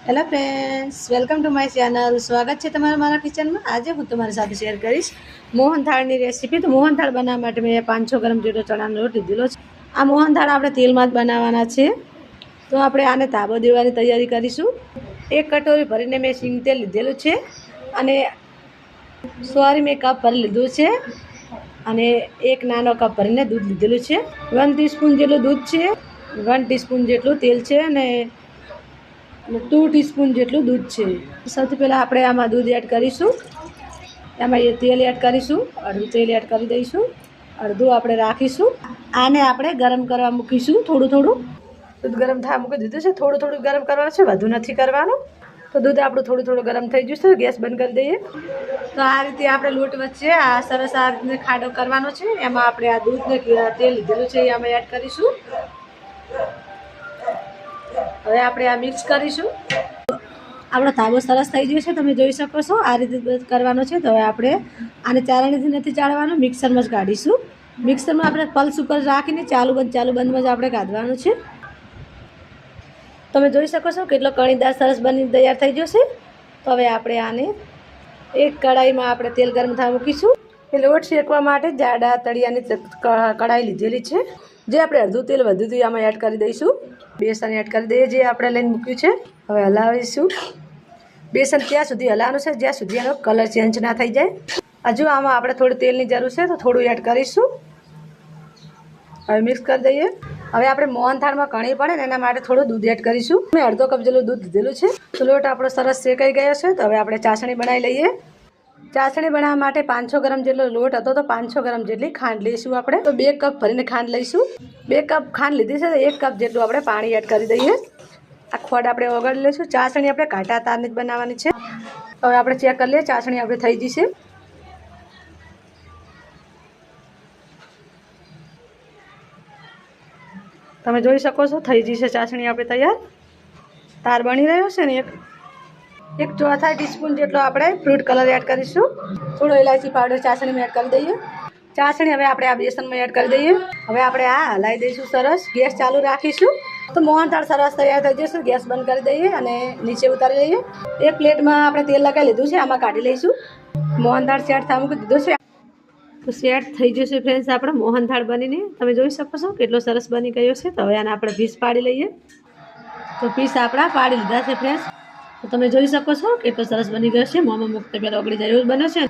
Hello friends, welcome to my channel. સ્વાગત છે તમારું મારા કિચનમાં. આજે હું તમારી સાથે શેર કરીશ મોહનથાળની રેસીપી. તો મોહનથાળ બનાવવા માટે મેં 500 ગ્રામ જેટલો ચણાનો લોટ લીધેલો છે. આ મોહનથાળ આપણે તેલમાં જ બનાવવાના છે. તો આપણે આને તાબો દેવાની તૈયારી કરીશું. એક કટોરી ભરીને મેં સિંગ તેલ લીધેલું છે અને મેં કપ ભરી લીધું છે અને એક નાનો કપ ભરીને દૂધ લીધેલું છે. 1 ટીસ્પૂન જેટલું દૂધ છે, 1 ટીસ્પૂન જેટલું તેલ છે અને 2 ટીસ્પૂન જેટલું દૂધ છે. સૌથી પહેલાં આપણે આમાં દૂધ એડ કરીશું, એમાં તેલ એડ કરીશું, અડધું તેલ એડ કરી દઈશું, અડધું આપણે રાખીશું. આને આપણે ગરમ કરવા મૂકીશું. થોડું દૂધ ગરમ થવા મૂકી દીધું છે. થોડું ગરમ કરવાનું છે, વધુ નથી કરવાનું. તો દૂધ આપણું થોડું ગરમ થઈ જશે. ગેસ બંધ કરી દઈએ. તો આ રીતે આપણે લોટ વચ્ચે આ સરસ આ રીતે ખાડો કરવાનો છે. એમાં આપણે આ દૂધને તેલ લીધેલું છે એ આમાં એડ કરીશું. હવે આપણે આ મિક્સ કરીશું. આપણો તાબો સરસ થઈ ગયો છે, તમે જોઈ શકો છો. આ રીતે કરવાનો છે. તો હવે આપણે આને ચાળણીથી નથી ચાળવાનું, મિક્સરમાં જ કાઢીશું. મિક્સરમાં આપણે પલ્સ ઉપર રાખીને ચાલુ બંધમાં જ આપણે કાઢવાનું છે. તમે જોઈ શકો છો કેટલો કણીદાર સરસ બની તૈયાર થઈ ગયો છે. તો હવે આપણે આને એક કડાઈમાં આપણે તેલ ગરમ થવા મૂકીશું. એ લોટ શેકવા માટે જાડા તળિયાની કડાઈ લીધેલી છે. જે આપણે અડધું તેલ વધુ હતું આમાં એડ કરી દઈશું. બેસન એડ કરી દઈએ જે આપણે લઈને મૂક્યું છે. હવે હલાવીશું. બેસન ત્યાં સુધી હલાવવાનું છે જ્યાં સુધી એનો કલર ચેન્જ ના થઈ જાય. હજુ આમાં આપણે થોડું તેલની જરૂર છે તો થોડું એડ કરીશું. હવે મિક્સ કરી દઈએ. હવે આપણે મોહનથાળમાં કણી પડે ને એના માટે થોડું દૂધ એડ કરીશું. મેં અડધો કપ જેટલું દૂધ લીધેલું છે. તો લોટ આપણો સરસ શેકાઈ ગયો છે. તો હવે આપણે ચાસણી બનાવી લઈએ. ચાસણી બનાવવા માટે 500 ગ્રામ જેટલો લોટ હતો તો 500 ગ્રામ જેટલી ખાંડ લઈશું આપણે. તો 2 કપ ભરીને ખાંડ લઈશું. 2 કપ ખાંડ લીધી છે તો 1 કપ જેટલું આપણે પાણી એડ કરી દઈએ. આ ખોડ આપણે ઓગાળી લઈશું. ચાસણી આપણે કાંટા તારની જ બનાવવાની છે. હવે આપણે ચેક કરી લઈએ ચાસણી આપણે થઈ જશે. તમે જોઈ શકો છો થઈ જશે ચાસણી આપણે તૈયાર. તાર બની રહ્યો છે ને. એક ચોથાઈ ટીસ્પૂન જેટલો આપણે ફ્રૂટ કલર એડ કરીશું. થોડો ઇલાયચી પાવડર ચાસણીમાં એડ કરી દઈએ. ચાસણી હવે આપણે આ બેસનમાં એડ કરી દઈએ. હવે આપણે આ હલાવી દઈશું સરસ. ગેસ ચાલુ રાખીશું. તો મોહનથાળ સરસ તૈયાર થઈ જશે. ગેસ બંધ કરી દઈએ અને નીચે ઉતારી લઈએ. એક પ્લેટમાં આપણે તેલ લગાવી લીધું છે, આમાં કાઢી લઈશું. મોહનથાળ સેટ થવા મૂકી દીધું છે. તો સેટ થઈ જશે ફ્રેન્ડ્સ આપણે મોહનથાળ બનીને. તમે જોઈ શકો છો કેટલો સરસ બની ગયો છે. તો હવે આને આપણે પીસ પાડી લઈએ. તો પીસ આપણા પાડી લીધા છે ફ્રેન્ડ્સ. તો તમે જોઈ શકો છો કેટલો સરસ બની ગયો છે. મોંમાં મૂકતે પહેલાં ઓગળી જાય એવું બને છે.